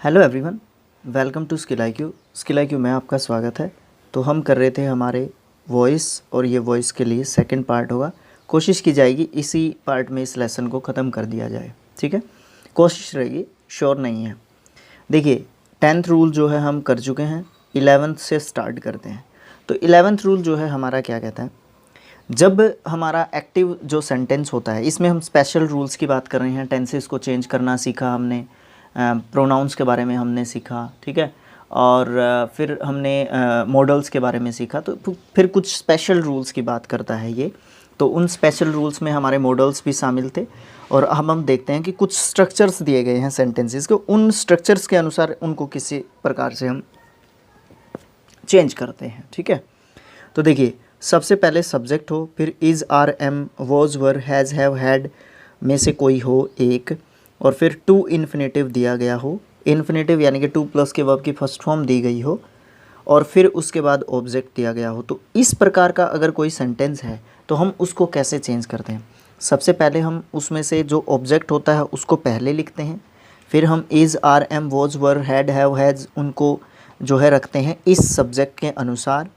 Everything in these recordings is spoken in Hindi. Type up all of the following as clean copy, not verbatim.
Hello everyone, welcome to skill IQ। Skill IQ में आपका स्वागत है। तो हम कर रहे थे हमारे वॉइस, और ये वॉइस के लिए सेकंड पार्ट होगा। कोशिश की जाएगी इसी पार्ट में इस लेसन को ख़त्म कर दिया जाए, ठीक है। कोशिश रहेगी, श्योर नहीं है। देखिए 10th रूल जो है हम कर चुके हैं, 11th से स्टार्ट करते हैं। तो 11th रूल जो है हमारा क्या कहता है, जब हमारा एक्टिव जो सेंटेंस होता है, इसमें हम स्पेशल रूल्स की बात कर रहे हैं। टेंसेस को चेंज करना सीखा हमने, प्रोनाउंस के बारे में हमने सीखा, ठीक है। और फिर हमने मॉडल्स के बारे में सीखा। तो फिर कुछ स्पेशल रूल्स की बात करता है ये। तो उन स्पेशल रूल्स में हमारे मॉडल्स भी शामिल थे। और हम देखते हैं कि कुछ स्ट्रक्चर्स दिए गए हैं सेंटेंसेस को, उन स्ट्रक्चर्स के अनुसार उनको किसी प्रकार से हम चेंज करते हैं, ठीक है। तो देखिए सबसे पहले सब्जेक्ट हो, फिर is, are, am, was, were, has, have, had में से कोई हो एक, और फिर टू इन्फिनेटिव दिया गया हो। इन्फिनेटिव यानी कि टू प्लस के वर्ब की फर्स्ट फॉर्म दी गई हो, और फिर उसके बाद ऑब्जेक्ट दिया गया हो। तो इस प्रकार का अगर कोई सेंटेंस है तो हम उसको कैसे चेंज करते हैं। सबसे पहले हम उसमें से जो ऑब्जेक्ट होता है उसको पहले लिखते हैं, फिर हम is, are, am, was, were, had, have, has उनको जो है रखते हैं इस सब्जेक्ट के अनुसार।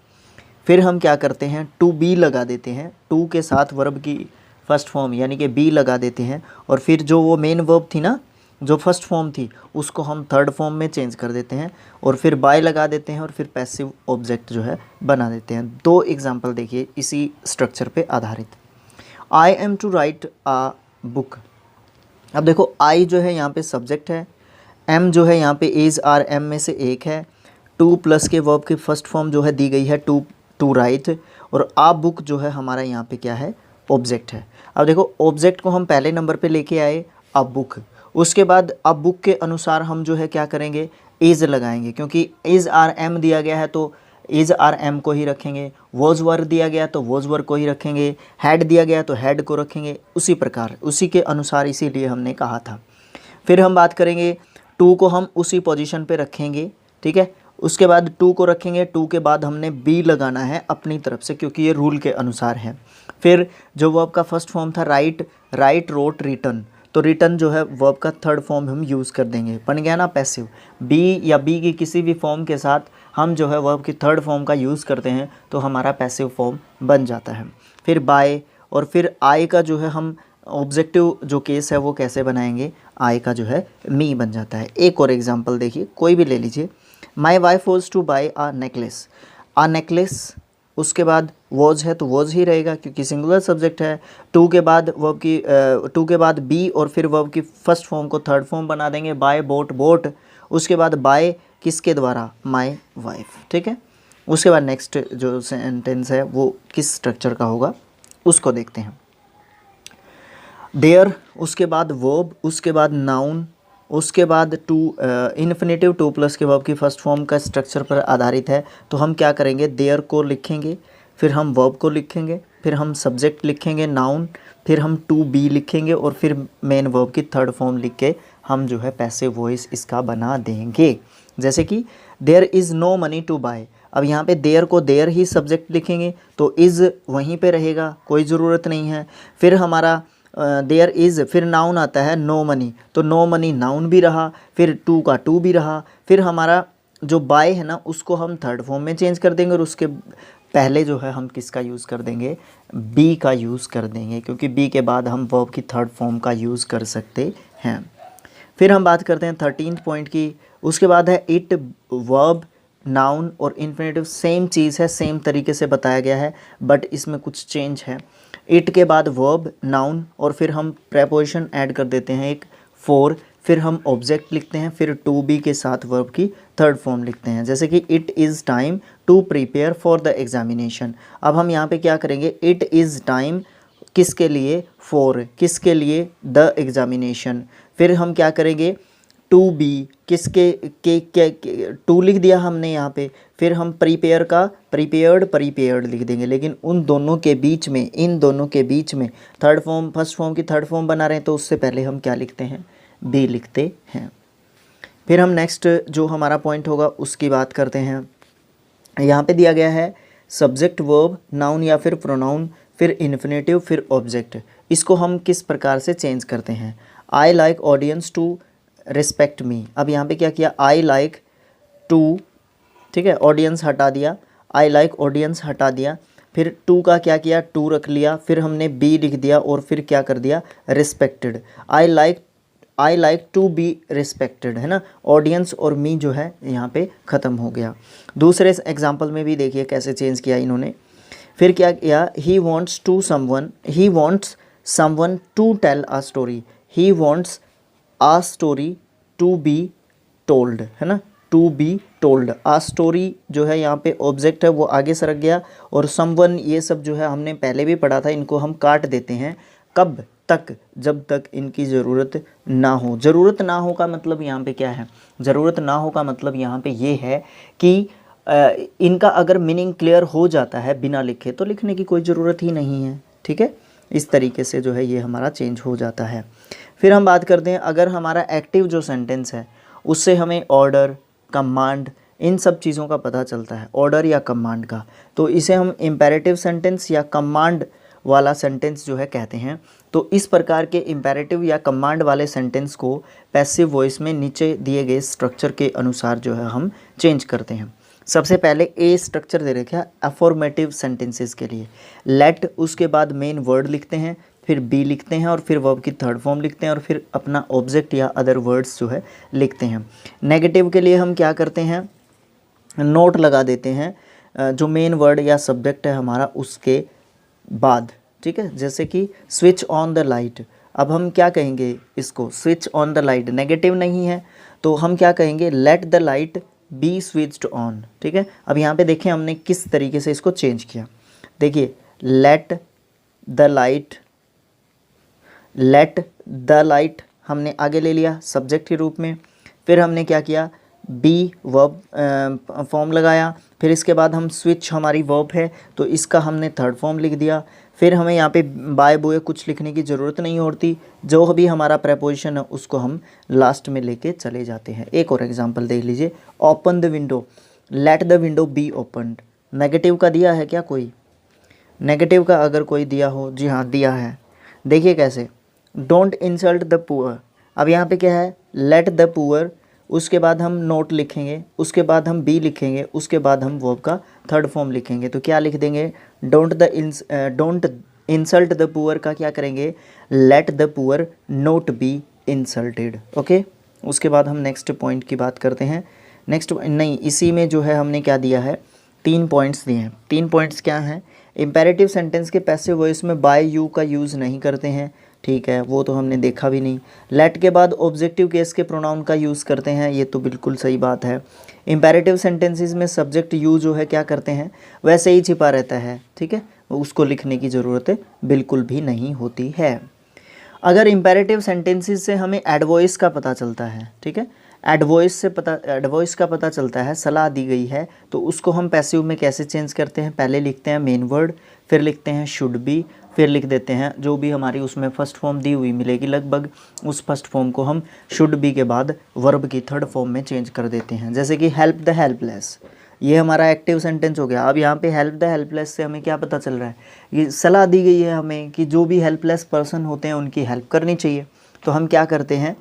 फिर हम क्या करते हैं, टू बी लगा देते हैं, टू के साथ वर्ब की फर्स्ट फॉर्म यानी कि बी लगा देते हैं, और फिर जो वो मेन वर्ब थी ना, जो फर्स्ट फॉर्म थी, उसको हम थर्ड फॉर्म में चेंज कर देते हैं, और फिर बाय लगा देते हैं, और फिर पैसिव ऑब्जेक्ट जो है बना देते हैं। दो एग्जांपल देखिए इसी स्ट्रक्चर पे आधारित। I am to write a book. अब देखो आई जो है यहाँ पे सब्जेक्ट है, एम जो है यहाँ पे इज़, आर, एम में से एक है, टू प्लस के वर्ब की फर्स्ट फॉर्म जो है दी गई है टू राइट, और आ बुक जो है हमारा यहाँ पे क्या है, ऑब्जेक्ट है। अब देखो ऑब्जेक्ट को हम पहले नंबर पे लेके आए, अ बुक। उसके बाद अ बुक के अनुसार हम जो है क्या करेंगे, इज़ लगाएंगे, क्योंकि इज़, आर, एम दिया गया है तो इज़, आर, एम को ही रखेंगे। वॉज, वर दिया गया तो वॉज, वर को ही रखेंगे। हैड दिया गया तो हैड को रखेंगे। उसी प्रकार उसी के अनुसार, इसीलिए हमने कहा था। फिर हम बात करेंगे, टू को हम उसी पोजीशन पे रखेंगे, ठीक है। उसके बाद टू को रखेंगे, टू के बाद हमने बी लगाना है अपनी तरफ से, क्योंकि ये रूल के अनुसार है। फिर जो वर्ब का फर्स्ट फॉर्म था राइट, राइट, रोट, रिटन, तो रिटन जो है वर्ब का थर्ड फॉर्म हम यूज़ कर देंगे, बन गया ना पैसिव। बी या बी की किसी भी फॉर्म के साथ हम जो है वर्ब की थर्ड फॉर्म का यूज़ करते हैं तो हमारा पैसिव फॉर्म बन जाता है। फिर बाय, और फिर आई का जो है हम ऑब्जेक्टिव जो केस है वो कैसे बनाएंगे, आई का जो है मी बन जाता है। एक और एग्जांपल देखिए, कोई भी ले लीजिए। My wife was to buy a necklace. A necklace, उसके बाद वॉज है तो वॉज ही रहेगा क्योंकि सिंगुलर सब्जेक्ट है। टू के बाद वर्ब की टू के बाद बी, और फिर वर्ब की फर्स्ट फॉर्म को थर्ड फॉर्म बना देंगे, बाय, बोट, बोट। उसके बाद बाय किसके द्वारा, माई वाइफ, ठीक है। उसके बाद नेक्स्ट जो सेंटेंस है वो किस स्ट्रक्चर का होगा उसको देखते हैं। देयर, उसके बाद वर्ब, उसके बाद नाउन, उसके बाद टू इन्फिनेटिव टू प्लस के वर्ब की फर्स्ट फॉर्म का स्ट्रक्चर पर आधारित है। तो हम क्या करेंगे, देयर को लिखेंगे, फिर हम वर्ब को लिखेंगे, फिर हम सब्जेक्ट लिखेंगे नाउन, फिर हम टू बी लिखेंगे, और फिर मेन वर्ब की थर्ड फॉर्म लिख के हम जो है पैसिव वॉइस इसका बना देंगे। जैसे कि there is no money to buy. अब यहाँ पे देयर को देयर ही सब्जेक्ट लिखेंगे तो इज़ वहीं पे रहेगा, कोई ज़रूरत नहीं है। फिर हमारा देयर इज़, फिर नाउन आता है नो मनी, तो नो मनी नाउन भी रहा, फिर टू का टू भी रहा। फिर हमारा जो बाय है ना उसको हम थर्ड फॉर्म में चेंज कर देंगे, और उसके पहले जो है हम किसका यूज़ कर देंगे, बी का यूज़ कर देंगे, क्योंकि बी के बाद हम वर्ब की थर्ड फॉर्म का यूज़ कर सकते हैं। फिर हम बात करते हैं 13th पॉइंट की। उसके बाद है इट, वर्ब, नाउन और इन्फिनेटिव सेम चीज़ है, सेम तरीके से बताया गया है, बट इसमें कुछ चेंज है। इट के बाद वर्ब, नाउन, और फिर हम प्रेपोजिशन ऐड कर देते हैं एक फॉर, फिर हम ऑब्जेक्ट लिखते हैं, फिर टू बी के साथ वर्ब की थर्ड फॉर्म लिखते हैं। जैसे कि it is time to prepare for the examination. अब हम यहाँ पे क्या करेंगे, इट इज़ टाइम किसके लिए, फॉर किसके लिए, द एग्जामिनेशन। फिर हम क्या करेंगे, टू बी किसके के टू लिख दिया हमने यहाँ पे, फिर हम प्रिपेयर का प्रिपेयर्ड लिख देंगे, लेकिन उन दोनों के बीच में, इन दोनों के बीच में थर्ड फॉर्म, फर्स्ट फॉर्म की थर्ड फॉर्म बना रहे हैं तो उससे पहले हम क्या लिखते हैं, बी लिखते हैं। फिर हम नेक्स्ट जो हमारा पॉइंट होगा उसकी बात करते हैं। यहाँ पे दिया गया है सब्जेक्ट, वर्ब, नाउन या फिर प्रोनाउन, फिर इन्फिनेटिव, फिर ऑब्जेक्ट। इसको हम किस प्रकार से चेंज करते हैं। I like audience to respect me. अब यहाँ पे क्या किया, आई लाइक टू, ठीक है, ऑडियंस हटा दिया, आई लाइक ऑडियंस हटा दिया, फिर टू का क्या किया, टू रख लिया, फिर हमने बी लिख दिया और फिर क्या कर दिया, respected. I like to be respected, है ना, ऑडियंस और मी जो है यहाँ पे ख़त्म हो गया। दूसरे एग्जाम्पल में भी देखिए कैसे चेंज किया इन्होंने। फिर क्या किया, he wants someone to tell a story, he wants a story to be told, है ना, to be told. A story जो है यहाँ पे ऑब्जेक्ट है वो आगे सरक गया, और समवन ये सब जो है हमने पहले भी पढ़ा था, इनको हम काट देते हैं। कब तक, जब तक इनकी ज़रूरत ना हो। ज़रूरत ना हो का मतलब यहाँ पे क्या है, ज़रूरत ना हो का मतलब यहाँ पे ये है कि इनका अगर मीनिंग क्लियर हो जाता है बिना लिखे तो लिखने की कोई ज़रूरत ही नहीं है, ठीक है। इस तरीके से जो है ये हमारा चेंज हो जाता है। फिर हम बात करते हैं, अगर हमारा एक्टिव जो सेंटेंस है उससे हमें ऑर्डर, कमांड, इन सब चीज़ों का पता चलता है, ऑर्डर या कमांड का, तो इसे हम इम्पेरेटिव सेंटेंस या कमांड वाला सेंटेंस जो है कहते हैं। तो इस प्रकार के इम्पेरेटिव या कमांड वाले सेंटेंस को पैसिव वॉइस में नीचे दिए गए स्ट्रक्चर के अनुसार जो है हम चेंज करते हैं। सबसे पहले ए स्ट्रक्चर दे रखा है अफॉर्मेटिव सेंटेंसेस के लिए, लेट, उसके बाद मेन वर्ड लिखते हैं, फिर बी लिखते हैं और फिर वर्ब की थर्ड फॉर्म लिखते हैं और फिर अपना ऑब्जेक्ट या अदर वर्ड्स जो है लिखते हैं। नेगेटिव के लिए हम क्या करते हैं, नोट लगा देते हैं जो मेन वर्ड या सब्जेक्ट है हमारा उसके बाद, ठीक है। जैसे कि स्विच ऑन द लाइट, अब हम क्या कहेंगे इसको, switch on the light negative नहीं है तो हम क्या कहेंगे, let the light B switched on, ठीक है। अब यहाँ पे देखें हमने किस तरीके से इसको चेंज किया, देखिए लेट द लाइट हमने आगे ले लिया सब्जेक्ट के रूप में, फिर हमने क्या किया, बी वर्ब फॉर्म लगाया, फिर इसके बाद हम स्विच हमारी वर्ब है तो इसका हमने थर्ड फॉर्म लिख दिया। फिर हमें यहाँ पे बाय बोए कुछ लिखने की ज़रूरत नहीं होती, जो भी हमारा प्रेपोजिशन है उसको हम लास्ट में लेके चले जाते हैं। एक और एग्जांपल देख लीजिए, open the window, let the window B opened. Negative का दिया है क्या कोई, नेगेटिव का अगर कोई दिया हो, जी हाँ दिया है, देखिए कैसे, डोंट इंसल्ट द पुअर। अब यहाँ पे क्या है, लेट द पुअर, उसके बाद हम नोट लिखेंगे, उसके बाद हम बी लिखेंगे, उसके बाद हम वर्ब का थर्ड फॉर्म लिखेंगे, तो क्या लिख देंगे, डोंट इंसल्ट द पुअर का क्या करेंगे, let the poor not be insulted, okay. उसके बाद हम नेक्स्ट पॉइंट की बात करते हैं। नेक्स्ट नहीं, इसी में जो है हमने क्या दिया है, 3 पॉइंट्स दिए हैं। 3 पॉइंट्स क्या हैं, इम्पेरेटिव सेंटेंस के पैसिव वॉइस में बाय यू का यूज़ नहीं करते हैं, ठीक है, वो तो हमने देखा भी नहीं। लेट के बाद ऑब्जेक्टिव केस के प्रोनाउन का यूज़ करते हैं, ये तो बिल्कुल सही बात है। इम्पेरेटिव सेंटेंसेस में सब्जेक्ट यू जो है क्या करते हैं, वैसे ही छिपा रहता है, ठीक है, उसको लिखने की ज़रूरत बिल्कुल भी नहीं होती है। अगर इम्पेरेटिव सेंटेंसेस से हमें एडवॉइस का पता चलता है, ठीक है, एडवॉइस का पता चलता है, सलाह दी गई है, तो उसको हम पैसिव में कैसे चेंज करते हैं, पहले लिखते हैं मेन वर्ड, फिर लिखते हैं शुड बी, फिर लिख देते हैं जो भी हमारी उसमें फर्स्ट फॉर्म दी हुई मिलेगी लगभग, उस फर्स्ट फॉर्म को हम शुड बी के बाद वर्ब की थर्ड फॉर्म में चेंज कर देते हैं। जैसे कि हेल्प द हेल्पलेस, ये हमारा एक्टिव सेंटेंस हो गया। अब यहाँ पे हेल्प द हेल्पलेस से हमें क्या पता चल रहा है, ये सलाह दी गई है हमें कि जो भी हेल्पलेस पर्सन होते हैं उनकी हेल्प करनी चाहिए। तो हम क्या करते हैं,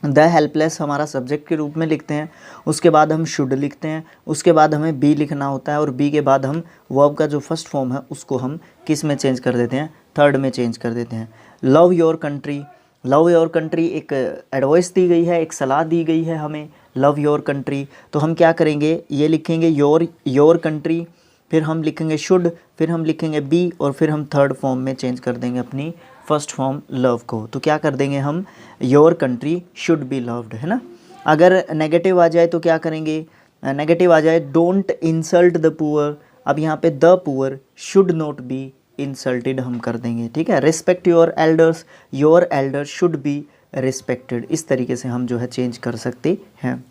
द हेल्पलेस हमारा सब्जेक्ट के रूप में लिखते हैं, उसके बाद हम शुड लिखते हैं, उसके बाद हमें बी लिखना होता है और बी के बाद हम वर्ब का जो फर्स्ट फॉर्म है उसको हम किस में चेंज कर देते हैं, थर्ड में चेंज कर देते हैं। Love your country, love your country एक एडवाइस दी गई है, एक सलाह दी गई है हमें, लव योर कंट्री, तो हम क्या करेंगे, ये लिखेंगे योर कंट्री, फिर हम लिखेंगे शुड, फिर हम लिखेंगे बी और फिर हम थर्ड फॉर्म में चेंज कर देंगे अपनी फर्स्ट फॉर्म लव को। तो क्या कर देंगे हम, your country should be loved, है ना। अगर नेगेटिव आ जाए तो क्या करेंगे, नेगेटिव आ जाए डोंट इंसल्ट द पुअर, अब यहाँ पे the poor should not be insulted हम कर देंगे, ठीक है। Respect your elders, your elder should be respected, इस तरीके से हम जो है चेंज कर सकते हैं।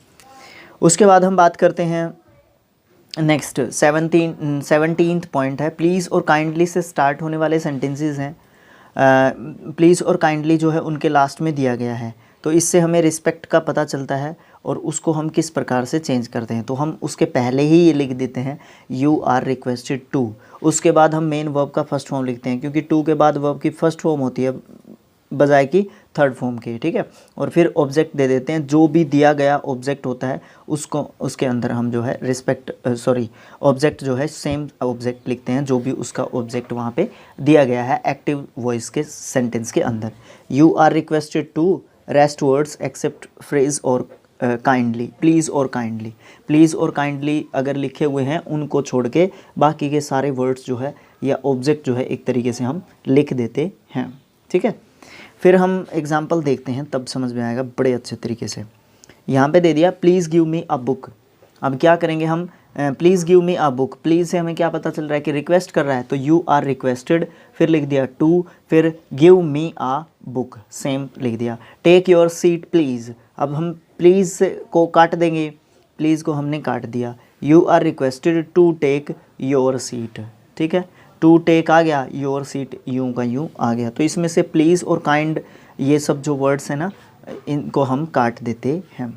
उसके बाद हम बात करते हैं नेक्स्ट 17th पॉइंट है, प्लीज़ और काइंडली से स्टार्ट होने वाले सेंटेंसेस हैं। प्लीज़ और काइंडली जो है उनके लास्ट में दिया गया है, तो इससे हमें रिस्पेक्ट का पता चलता है और उसको हम किस प्रकार से चेंज करते हैं। तो हम उसके पहले ही ये लिख देते हैं यू आर रिक्वेस्टेड टू, उसके बाद हम मेन वर्ब का फर्स्ट फॉर्म लिखते हैं, क्योंकि टू के बाद वर्ब की फर्स्ट फॉर्म होती है बजाय कि थर्ड फॉर्म के, ठीक है। और फिर ऑब्जेक्ट दे देते हैं, जो भी दिया गया ऑब्जेक्ट होता है उसको उसके अंदर हम जो है ऑब्जेक्ट जो है सेम ऑब्जेक्ट लिखते हैं जो भी उसका ऑब्जेक्ट वहाँ पे दिया गया है एक्टिव वॉइस के सेंटेंस के अंदर। You are requested to rest words except phrase और काइंडली, प्लीज़ और काइंडली। प्लीज़ और काइंडली अगर लिखे हुए हैं उनको छोड़ के बाकी के सारे वर्ड्स जो है या ऑब्जेक्ट जो है एक तरीके से हम लिख देते हैं, ठीक है। फिर हम एग्जांपल देखते हैं, तब समझ में आएगा बड़े अच्छे तरीके से। यहाँ पे दे दिया please give me a book. अब क्या करेंगे हम, please give me a book, please से हमें क्या पता चल रहा है कि रिक्वेस्ट कर रहा है, तो यू आर रिक्वेस्टेड, फिर लिख दिया टू, फिर give me a book same लिख दिया। टेक योर सीट प्लीज़, अब हम प्लीज़ को काट देंगे, प्लीज़ को हमने काट दिया। You are requested to take your seat, ठीक है, टू टेक आ गया, योर सीट यूँ का यूँ आ गया। तो इसमें से प्लीज़ और काइंड ये सब जो वर्ड्स हैं ना, इनको हम काट देते हैं।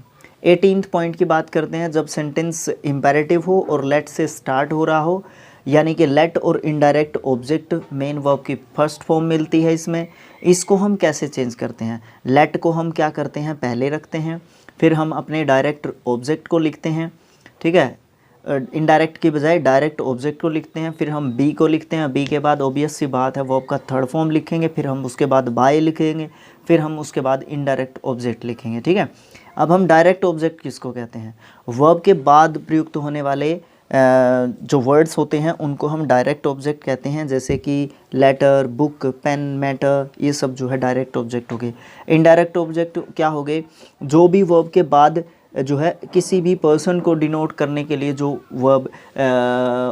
18th पॉइंट की बात करते हैं, जब सेंटेंस इम्पेरेटिव हो और लेट से स्टार्ट हो रहा हो, यानी कि लेट और इनडायरेक्ट ऑब्जेक्ट मेन वर्ब की फर्स्ट फॉर्म मिलती है इसमें। इसको हम कैसे चेंज करते हैं, लेट को हम क्या करते हैं पहले रखते हैं, फिर हम अपने डायरेक्ट ऑब्जेक्ट को लिखते हैं, ठीक है, इनडायरेक्ट की बजाय डायरेक्ट ऑब्जेक्ट को लिखते हैं, फिर हम बी को लिखते हैं, बी के बाद ऑब्वियस सी बात है वर्ब का थर्ड फॉर्म लिखेंगे, फिर हम उसके बाद बाय लिखेंगे, फिर हम उसके बाद इनडायरेक्ट ऑब्जेक्ट लिखेंगे, ठीक है। अब हम डायरेक्ट ऑब्जेक्ट किसको कहते हैं, वर्ब के बाद प्रयुक्त होने वाले जो वर्ड्स होते हैं उनको हम डायरेक्ट ऑब्जेक्ट कहते हैं, जैसे कि लेटर, बुक, पेन, मैटर, ये सब जो है डायरेक्ट ऑब्जेक्ट हो गए। इनडायरेक्ट ऑब्जेक्ट क्या हो गए, जो भी वर्ब के बाद जो है किसी भी पर्सन को डिनोट करने के लिए जो वर्ब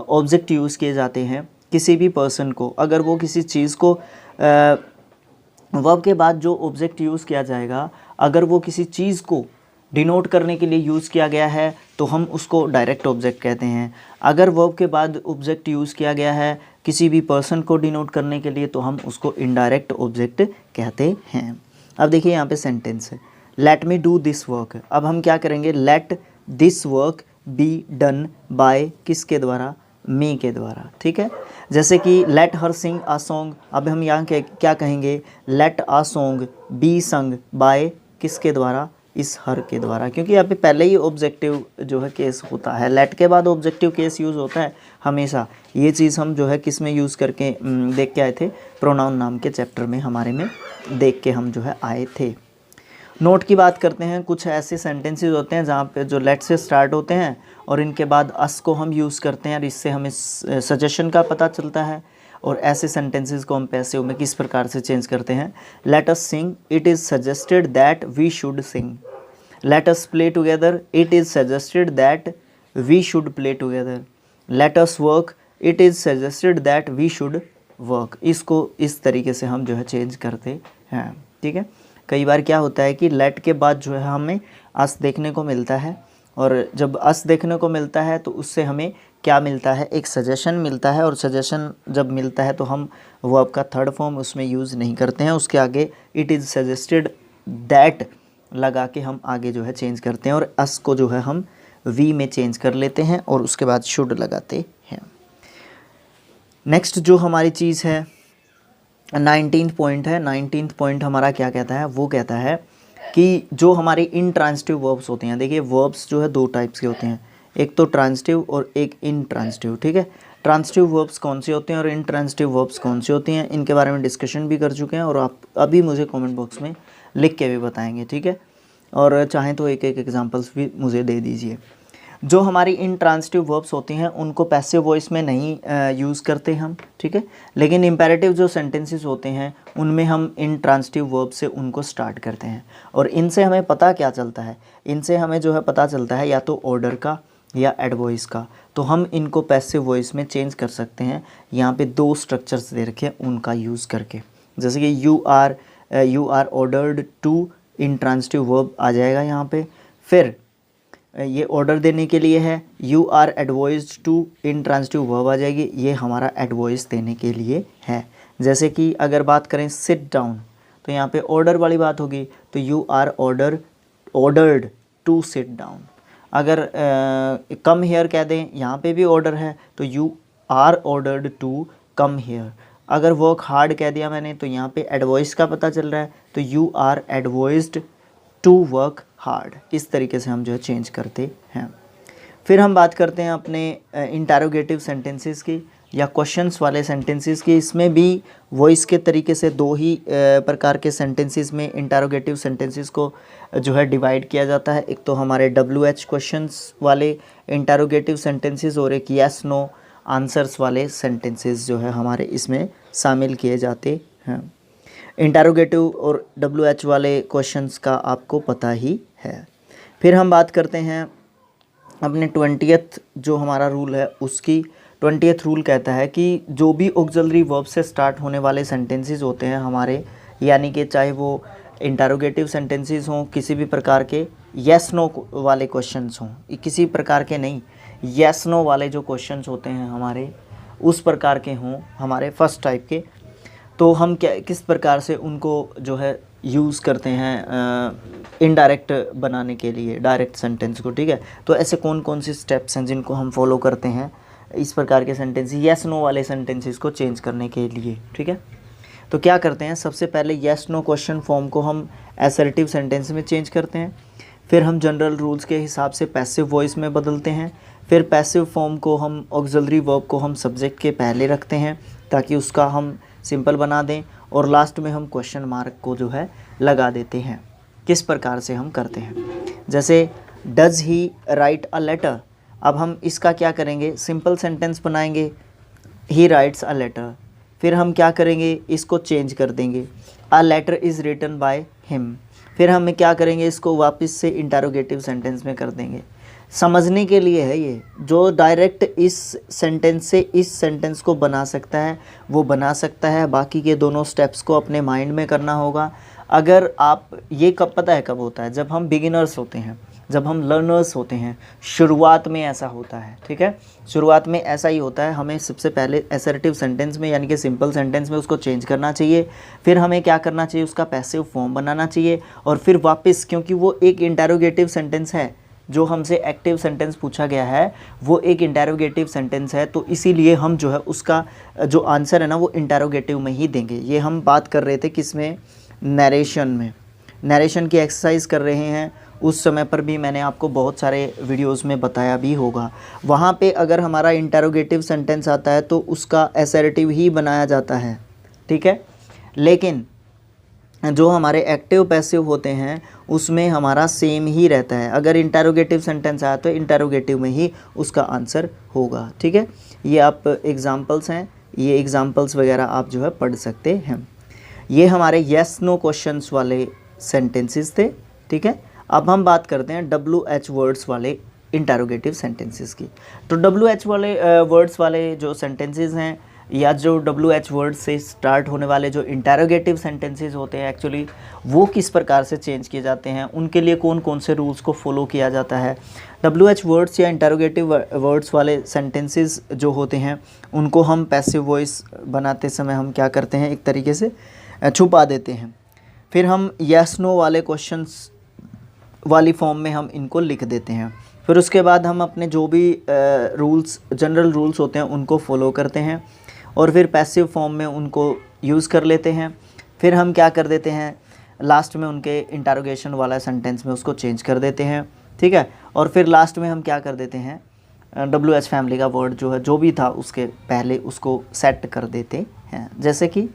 ऑब्जेक्ट यूज़ किए जाते हैं, किसी भी पर्सन को, अगर वो किसी चीज़ को वर्ब के बाद जो ऑब्जेक्ट यूज़ किया जाएगा, अगर वो किसी चीज़ को डिनोट करने के लिए यूज़ किया गया है तो हम उसको डायरेक्ट ऑब्जेक्ट कहते हैं। अगर वर्ब के बाद ऑब्जेक्ट यूज़ किया गया है किसी भी पर्सन को डिनोट करने के लिए तो हम उसको इनडायरेक्ट ऑब्जेक्ट कहते हैं। अब देखिए यहाँ पे सेंटेंस है, let me do this work. अब हम क्या करेंगे, let this work be done by किसके द्वारा, मी के द्वारा, ठीक है। जैसे कि लेट हर सिंग आ सॉन्ग, अब हम यहाँ के क्या कहेंगे, let a song be sung by किसके द्वारा, इस हर के द्वारा, क्योंकि यहाँ पे पहले ही ऑब्जेक्टिव जो है केस होता है, लेट के बाद ऑब्जेक्टिव केस यूज़ होता है हमेशा। ये चीज़ हम जो है किस में यूज़ करके देख के आए थे, प्रोनाउन नाम के चैप्टर में हमारे में देख के हम जो है आए थे। नोट की बात करते हैं, कुछ ऐसे सेंटेंसेस होते हैं जहाँ पे जो लेट से स्टार्ट होते हैं और इनके बाद अस को हम यूज़ करते हैं और इससे हमें सजेशन का पता चलता है। और ऐसे सेंटेंसेस को हम पैसिव में किस प्रकार से चेंज करते हैं, let us sing, it is suggested that we should sing. Let us play together, it is suggested that we should play together. Let us work, it is suggested that we should work. इसको इस तरीके से हम जो है चेंज करते हैं, ठीक है। कई बार क्या होता है कि लेट के बाद जो है हमें अस देखने को मिलता है, और जब अस देखने को मिलता है तो उससे हमें क्या मिलता है, एक सजेशन मिलता है, और सजेशन जब मिलता है तो हम वर्ब का थर्ड फॉर्म उसमें यूज़ नहीं करते हैं, उसके आगे इट इज़ सजेस्टेड दैट लगा के हम आगे जो है चेंज करते हैं, और अस को जो है हम वी में चेंज कर लेते हैं और उसके बाद शुड लगाते हैं। नेक्स्ट जो हमारी चीज़ है 19th पॉइंट है। 19th पॉइंट हमारा क्या कहता है, वो कहता है कि जो हमारे इनट्रांजिटिव वर्ब्स होते हैं, देखिए वर्ब्स जो है दो टाइप्स के होते हैं, एक तो ट्रांजिटिव और एक इनट्रांजिटिव, ठीक है। ट्रांजिटिव वर्ब्स कौन से होते हैं और इनट्रांजिटिव वर्ब्स कौन से होते हैं, इनके बारे में डिस्कशन भी कर चुके हैं, और आप अभी मुझे कमेंट बॉक्स में लिख के भी बताएंगे, ठीक है। और चाहें तो एक एक एग्जांपल्स भी मुझे दे दीजिए। जो हमारी इनट्रांजिटिव वर्ब्स होती हैं उनको पैसिव वॉइस में नहीं यूज़ करते हम, ठीक है, लेकिन इम्पेरेटिव जो सेंटेंसेस होते हैं उनमें हम इनट्रांजिटिव वर्ब से उनको स्टार्ट करते हैं। और इनसे हमें पता क्या चलता है, इनसे हमें जो है पता चलता है या तो ऑर्डर का या एडवॉइस का, तो हम इनको पैसिव वॉइस में चेंज कर सकते हैं। यहाँ पे दो स्ट्रक्चर्स दे रखे हैं उनका यूज़ करके, जैसे कि you are ordered to, intransitive verb आ जाएगा यहाँ पे, फिर ये ऑर्डर देने के लिए है, you are advised to, intransitive verb आ जाएगी, ये हमारा एडवाइस देने के लिए है। जैसे कि अगर बात करें सिट डाउन, तो यहाँ पे ऑर्डर वाली बात होगी, तो you are ordered to sit down. अगर कम हेयर कह दें, यहाँ पे भी ऑर्डर है, तो you are ordered to come here. अगर वर्क हार्ड कह दिया मैंने तो यहाँ पे एडवाइस का पता चल रहा है, तो you are advised to work hard, इस तरीके से हम जो है चेंज करते हैं। फिर हम बात करते हैं अपने इंटरोगेटिव सेंटेंसेस की या क्वेश्चंस वाले सेंटेंसेस की। इसमें भी वॉइस के तरीके से दो ही प्रकार के सेंटेंसेस में इंटरोगेटिव सेंटेंसेस को जो है डिवाइड किया जाता है। एक तो हमारे WH क्वेश्चंस वाले इंटरोगेटिव सेंटेंसेस और एक यस नो आंसर्स वाले सेंटेंसेस जो है हमारे इसमें शामिल किए जाते हैं। इंटरोगेटिव और WH वाले क्वेश्चंस का आपको पता ही है। फिर हम बात करते हैं अपने 20th जो हमारा रूल है उसकी। 20th रूल कहता है कि जो भी ऑक्सिलरी वर्ब से स्टार्ट होने वाले सेंटेंसेस होते हैं हमारे, यानी कि चाहे वो इंटरोगेटिव सेंटेंसेस हों, किसी भी प्रकार के येस नो वाले क्वेश्चंस हों, किसी प्रकार के नहीं, येस नो वाले जो क्वेश्चंस होते हैं हमारे उस प्रकार के हों हमारे फर्स्ट टाइप के, तो हम क्या किस प्रकार से उनको जो है यूज़ करते हैं इनडायरेक्ट बनाने के लिए डायरेक्ट सेंटेंस को। ठीक है, तो ऐसे कौन कौन से स्टेप्स हैं जिनको हम फॉलो करते हैं इस प्रकार के सेंटेंस येस नो वाले सेंटेंसेस को चेंज करने के लिए। ठीक है, तो क्या करते हैं, सबसे पहले येस नो क्वेश्चन फॉर्म को हम असर्टिव सेंटेंस में चेंज करते हैं। फिर हम जनरल रूल्स के हिसाब से पैसिव वॉइस में बदलते हैं। फिर पैसिव फॉर्म को हम ऑक्सिलरी वर्ब को हम सब्जेक्ट के पहले रखते हैं ताकि उसका हम सिंपल बना दें, और लास्ट में हम क्वेश्चन मार्क को जो है लगा देते हैं। किस प्रकार से हम करते हैं, जैसे does he write a letter. अब हम इसका क्या करेंगे, सिंपल सेंटेंस बनाएंगे, ही राइट्स अ लेटर। फिर हम क्या करेंगे, इसको चेंज कर देंगे, a letter is written by him. फिर हम क्या करेंगे, इसको वापस से इंटरोगेटिव सेंटेंस में कर देंगे। समझने के लिए है ये, जो डायरेक्ट इस सेंटेंस से इस सेंटेंस को बना सकता है वो बना सकता है। बाकी के दोनों स्टेप्स को अपने माइंड में करना होगा। अगर आप ये कब पता है कब होता है, जब हम बिगिनर्स होते हैं, जब हम लर्नर्स होते हैं, शुरुआत में ऐसा होता है। ठीक है, शुरुआत में ऐसा ही होता है। हमें सबसे पहले असर्टिव सेंटेंस में यानी कि सिंपल सेंटेंस में उसको चेंज करना चाहिए। फिर हमें क्या करना चाहिए, उसका पैसिव फॉर्म बनाना चाहिए, और फिर वापस, क्योंकि वो एक इंटरोगेटिव सेंटेंस है, जो हमसे एक्टिव सेंटेंस पूछा गया है वो एक इंटरोगेटिव सेंटेंस है, तो इसीलिए हम जो है उसका जो आंसर है ना वो इंटरोगेटिव में ही देंगे। ये हम बात कर रहे थे किसमें, नरेशन में। नरेशन की एक्सरसाइज कर रहे हैं, उस समय पर भी मैंने आपको बहुत सारे वीडियोस में बताया भी होगा। वहाँ पे अगर हमारा इंटरोगेटिव सेंटेंस आता है तो उसका असर्टिव ही बनाया जाता है। ठीक है, लेकिन जो हमारे एक्टिव पैसिव होते हैं उसमें हमारा सेम ही रहता है। अगर इंटरोगेटिव सेंटेंस आया तो इंटरोगेटिव में ही उसका आंसर होगा। ठीक है, ये आप एग्जांपल्स हैं, ये एग्जांपल्स वगैरह आप जो है पढ़ सकते हैं। ये हमारे यस नो क्वेश्चंस वाले सेंटेंसेस थे। ठीक है, अब हम बात करते हैं WH वर्ड्स वाले इंटरोगेटिव सेंटेंसेस की। तो WH वाले वर्ड्स वाले जो सेंटेंसेस हैं या जो WH वर्ड से स्टार्ट होने वाले जो इंटरोगेटिव सेंटेंसेस होते हैं एक्चुअली वो किस प्रकार से चेंज किए जाते हैं, उनके लिए कौन कौन से रूल्स को फॉलो किया जाता है। WH वर्ड्स या इंटरोगेटिव वर्ड्स वाले सेंटेंसेस जो होते हैं उनको हम पैसिव वॉइस बनाते समय हम क्या करते हैं, एक तरीके से छुपा देते हैं। फिर हम यस नो वाले क्वेश्चंस वाली फॉर्म में हम इनको लिख देते हैं। फिर उसके बाद हम अपने जो भी रूल्स जनरल रूल्स होते हैं उनको फॉलो करते हैं और फिर पैसिव फॉर्म में उनको यूज़ कर लेते हैं। फिर हम क्या कर देते हैं, लास्ट में उनके इंटरोगेशन वाला सेंटेंस में उसको चेंज कर देते हैं। ठीक है, और फिर लास्ट में हम क्या कर देते हैं, WH फैमिली का वर्ड जो है जो भी था उसके पहले उसको सेट कर देते हैं। जैसे कि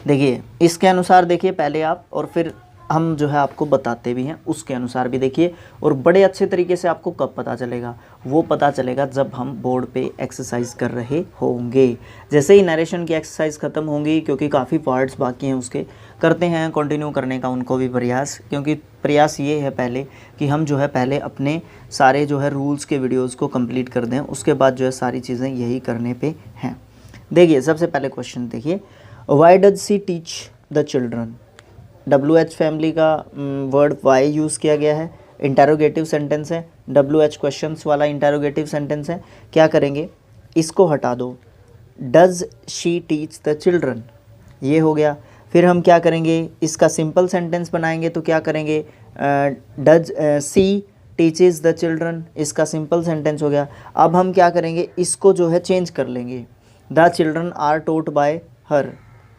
देखिए इसके अनुसार देखिए पहले आप, और फिर हम जो है आपको बताते भी हैं उसके अनुसार भी देखिए। और बड़े अच्छे तरीके से आपको कब पता चलेगा, वो पता चलेगा जब हम बोर्ड पे एक्सरसाइज कर रहे होंगे। जैसे ही नरेशन की एक्सरसाइज ख़त्म होंगी, क्योंकि काफ़ी पार्ट्स बाकी हैं उसके, करते हैं कंटिन्यू करने का उनको भी प्रयास, क्योंकि प्रयास ये है पहले कि हम जो है पहले अपने सारे जो है रूल्स के वीडियोज़ को कम्प्लीट कर दें, उसके बाद जो है सारी चीज़ें यही करने पर हैं। देखिए सबसे पहले क्वेश्चन देखिए, why does she teach the children. WH family का वर्ड वाई यूज़ किया गया है, इंटरोगेटिव सेंटेंस है, WH क्वेश्चंस वाला इंटरोगेटिव सेंटेंस है। क्या करेंगे, इसको हटा दो, does she teach the children, ये हो गया। फिर हम क्या करेंगे, इसका सिंपल सेंटेंस बनाएंगे तो क्या करेंगे, does she teaches the children, इसका सिंपल सेंटेंस हो गया। अब हम क्या करेंगे, इसको जो है चेंज कर लेंगे, the children are taught by her,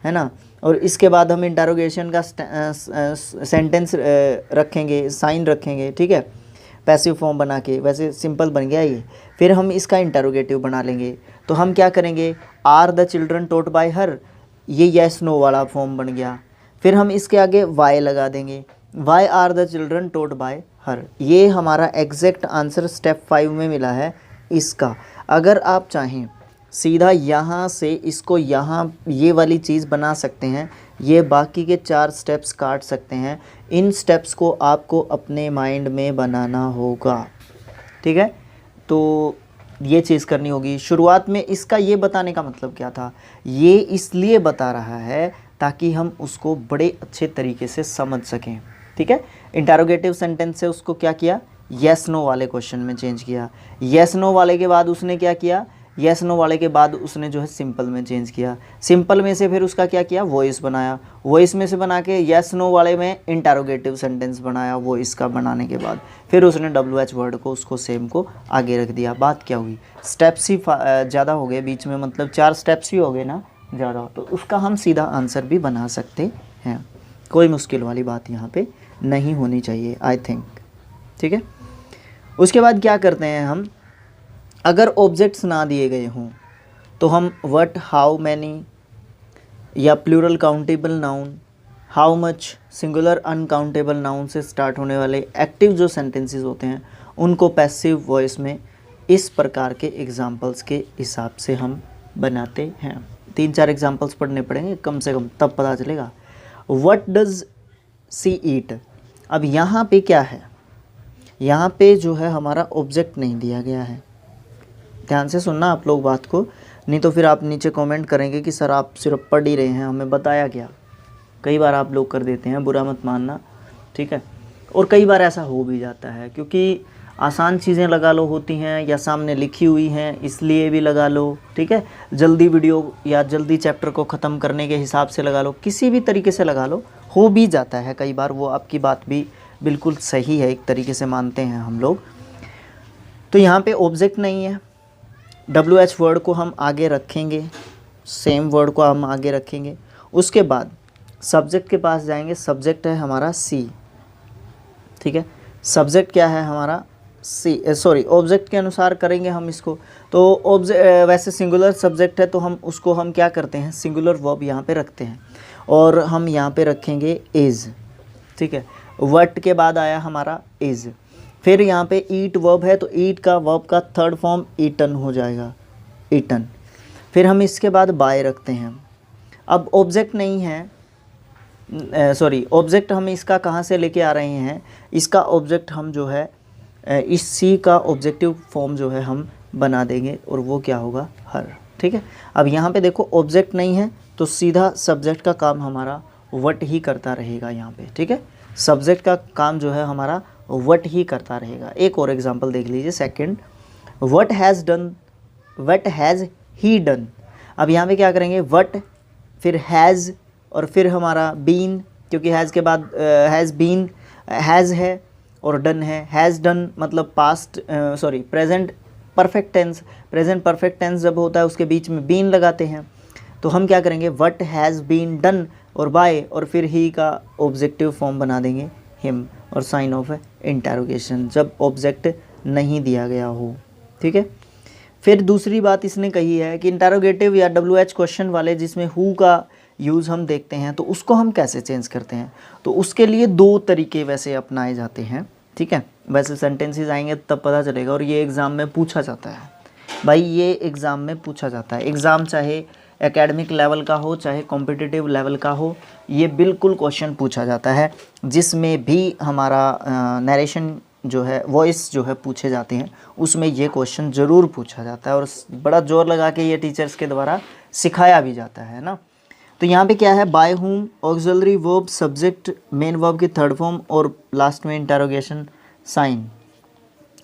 है ना। और इसके बाद हम इंटरोगेशन का सेंटेंस रखेंगे, साइन रखेंगे, ठीक है, पैसिव फॉर्म बना के। वैसे सिंपल बन गया ये। फिर हम इसका इंटरोगेटिव बना लेंगे। तो हम क्या करेंगे, are the children taught by her, ये येस नो वाला फॉर्म बन गया। फिर हम इसके आगे वाई लगा देंगे, why are the children taught by her. ये हमारा एग्जैक्ट आंसर स्टेप 5 में मिला है इसका। अगर आप चाहें सीधा यहाँ से इसको यहाँ ये वाली चीज़ बना सकते हैं, ये बाकी के 4 स्टेप्स काट सकते हैं। इन स्टेप्स को आपको अपने माइंड में बनाना होगा, ठीक है। तो ये चीज़ करनी होगी। शुरुआत में इसका ये बताने का मतलब क्या था, ये इसलिए बता रहा है ताकि हम उसको बड़े अच्छे तरीके से समझ सकें, ठीक है। इंटरोगेटिव सेंटेंस से उसको क्या किया, येस नो वाले क्वेश्चन में चेंज किया। येस नो वाले के बाद उसने क्या किया, येस नो वाले के बाद उसने जो है सिंपल में चेंज किया। सिंपल में से फिर उसका क्या किया, वॉइस बनाया। वॉइस में से बना के येस नो वाले में इंटरोगेटिव सेंटेंस बनाया। वॉइस का बनाने के बाद फिर उसने WH वर्ड को उसको सेम को आगे रख दिया। बात क्या हुई, स्टेप्स ही ज़्यादा हो गए बीच में, मतलब 4 स्टेप्स ही हो गए ना ज़्यादा, तो उसका हम सीधा आंसर भी बना सकते हैं। कोई मुश्किल वाली बात यहाँ पे नहीं होनी चाहिए, आई थिंक, ठीक है। उसके बाद क्या करते हैं हम, अगर ऑब्जेक्ट्स ना दिए गए हों तो हम व्हाट, हाउ मैनी या plural countable noun, how much, singular uncountable noun से स्टार्ट होने वाले एक्टिव जो सेंटेंसेस होते हैं उनको पैसिव वॉइस में इस प्रकार के एग्जाम्पल्स के हिसाब से हम बनाते हैं। 3-4 एग्जाम्पल्स पढ़ने पड़ेंगे कम से कम, तब पता चलेगा। व्हाट डज सी ईट, अब यहाँ पे क्या है, यहाँ पे जो है हमारा ऑब्जेक्ट नहीं दिया गया है। ध्यान से सुनना आप लोग बात को, नहीं तो फिर आप नीचे कमेंट करेंगे कि सर आप सिर्फ पढ़ ही रहे हैं, हमें बताया क्या। कई बार आप लोग कर देते हैं, बुरा मत मानना, ठीक है। और कई बार ऐसा हो भी जाता है क्योंकि आसान चीज़ें लगा लो होती हैं या सामने लिखी हुई हैं इसलिए भी लगा लो, ठीक है। जल्दी वीडियो या जल्दी चैप्टर को ख़त्म करने के हिसाब से लगा लो, किसी भी तरीके से लगा लो, हो भी जाता है कई बार। वो आपकी बात भी बिल्कुल सही है, एक तरीके से मानते हैं हम लोग। तो यहाँ पे ऑब्जेक्ट नहीं है, WH वर्ड को हम आगे रखेंगे, सेम वर्ड को हम आगे रखेंगे। उसके बाद सब्जेक्ट के पास जाएंगे, सब्जेक्ट है हमारा सी, ठीक है। सब्जेक्ट क्या है हमारा सी, सॉरी ऑब्जेक्ट के अनुसार करेंगे हम इसको। तो वैसे सिंगुलर सब्जेक्ट है तो हम उसको हम क्या करते हैं, सिंगुलर वर्ब यहाँ पे रखते हैं और हम यहाँ पे रखेंगे इज़, ठीक है। व्हाट के बाद आया हमारा इज़। फिर यहाँ पे ईट वर्ब है तो ईट का वर्ब का थर्ड फॉर्म ईटन हो जाएगा, ईटन। फिर हम इसके बाद बाय रखते हैं। अब ऑब्जेक्ट नहीं है, सॉरी ऑब्जेक्ट हम इसका कहाँ से लेके आ रहे हैं, इसका ऑब्जेक्ट हम जो है इस सी का ऑब्जेक्टिव फॉर्म जो है हम बना देंगे और वो क्या होगा, हर, ठीक है। अब यहाँ पे देखो ऑब्जेक्ट नहीं है तो सीधा सब्जेक्ट का काम हमारा व्हाट ही करता रहेगा यहाँ पे, ठीक है। सब्जेक्ट का काम जो है हमारा व्हाट ही करता रहेगा। एक और एग्जांपल देख लीजिए, second, what has done, what has he done. अब यहाँ पे क्या करेंगे, व्हाट फिर हैज़ और फिर हमारा बीन, क्योंकि हैज़ के बाद हैज़ बीन, हैज़ है और डन है। हैज़ डन मतलब past, sorry present perfect tense. Present perfect tense जब होता है उसके बीच में बीन लगाते हैं। तो हम क्या करेंगे, व्हाट हैज़ बीन डन और बाय और फिर ही का ऑब्जेक्टिव फॉर्म बना देंगे हिम और साइन ऑफ इंटरोगेशन जब ऑब्जेक्ट नहीं दिया गया हो, ठीक है। फिर दूसरी बात इसने कही है कि इंटरोगेटिव या WH क्वेश्चन वाले जिसमें हु का यूज़ हम देखते हैं तो उसको हम कैसे चेंज करते हैं। तो उसके लिए 2 तरीके वैसे अपनाए जाते हैं, ठीक है। वैसे सेंटेंसेस आएंगे तब पता चलेगा और ये एग्ज़ाम में पूछा जाता है भाई, ये एग्ज़ाम में पूछा जाता है। एग्ज़ाम चाहे एकेडमिक लेवल का हो चाहे कॉम्पिटिटिव लेवल का हो, ये बिल्कुल क्वेश्चन पूछा जाता है जिसमें भी हमारा नरेशन जो है, वॉइस जो है पूछे जाते हैं, उसमें ये क्वेश्चन ज़रूर पूछा जाता है और बड़ा जोर लगा के ये टीचर्स के द्वारा सिखाया भी जाता है ना। तो यहाँ पे क्या है, by whom, auxiliary verb, subject, main verb की थर्ड फॉर्म और लास्ट में इंटरोगेशन साइन,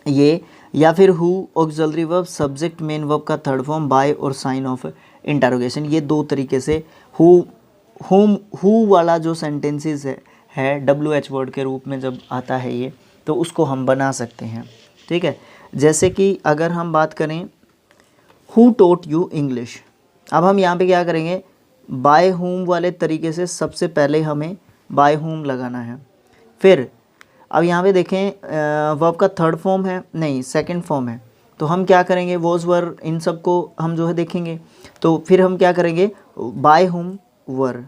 ये, या फिर who, auxiliary verb, subject, main verb का थर्ड फॉर्म, बाय और साइन ऑफ इंटरोगेशन। ये 2 तरीके से हु वाला जो सेंटेंसेस है WH वर्ड के रूप में जब आता है ये, तो उसको हम बना सकते हैं, ठीक है। जैसे कि अगर हम बात करें हु टोट यू इंग्लिश, अब हम यहाँ पे क्या करेंगे, बाय होम वाले तरीके से सबसे पहले हमें बाय होम लगाना है। फिर अब यहाँ पे देखें वर्ब का थर्ड फॉर्म है, नहीं सेकंड फॉर्म है, तो हम क्या करेंगे, वॉज वर इन सब को हम जो है देखेंगे। तो फिर हम क्या करेंगे, बाय होम वर।